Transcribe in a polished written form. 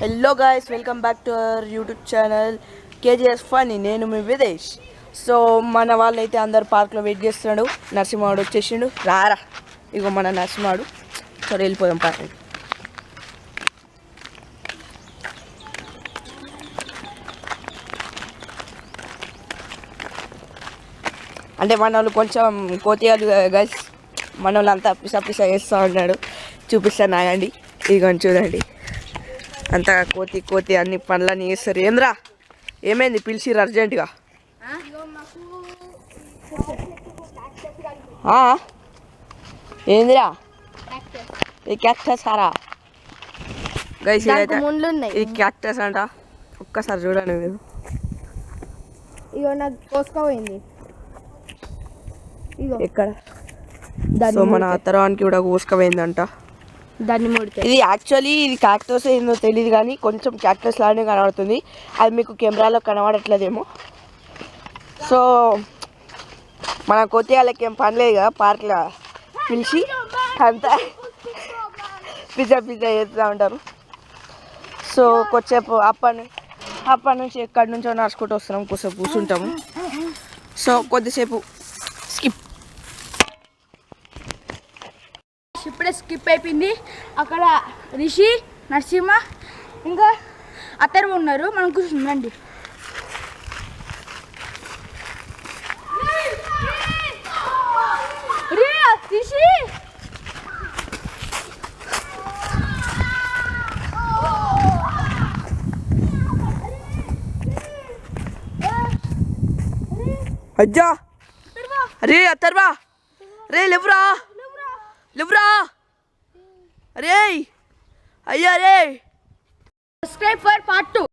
Hello guys, welcome back to our YouTube channel KGS Phani. నేను మీ Videsh. So మన వాళ్ళైతే అందరు పార్క్లో వెయిట్ చేస్తున్నాడు. నరసింహవాడు వచ్చేసిండు. రారా, ఇగో మన నరసింహవాడు. సరే వెళ్ళిపోదాం పార్క్. అంటే మన వాళ్ళు కొంచెం కోతియాలు గైస్, మన వాళ్ళు అంతా పిసా చేస్తూ ఉన్నాడు. చూపిస్తాను ఆగండి. ఇదిగోని చూడండి, అంతా కోతి అన్ని పనులన్నీ చేస్తారు. ఏంద్రా, ఏమైంది? పిలిచిర్రు అర్జెంటుగా? ఏందిరా ఇది? క్యాక్టస్ సారా గైస్, ఇది క్యాక్టస్ అంట. ఒక్కసారి చూడండి మీరు. ఇగో నాకు కోసుకోపోయింది. ఎక్కడ? సో మన అత్తరానికి కూడా కోసుకపోయిందంట. దాన్ని ముడితే ఇది యాక్చువల్లీ ఇది క్యాక్టస్ ఏందో తెలియదు, కానీ కొంచెం క్యాక్టస్ లానే కనబడుతుంది. అది మీకు కెమెరాలో కనబడట్లేదేమో. సో మన కొత్తగాళ్ళకి ఏం పని లేదు కదా, పార్క్లో పిలిచి అంతా పిజ్జా చేస్తూ ఉంటారు. సో కొద్దిసేపు అప్పటి నుంచి ఎక్కడి నుంచో నడుచుకుంటూ వస్తున్నాం, కొద్దిసేపు కూర్చుంటాము. సో కొద్దిసేపు స్కిప్. ఇప్పుడే స్కిప్ అయిపోయింది. అక్కడ రిషి, నరసింహ ఇంకా అత్తరు ఉన్నారు. మనం కూర్చుందండి. రిషి అజ్జా, అరే అత్తర్వా, రే లేవురా అరే అయ్యా రే. Subscribe for part 2.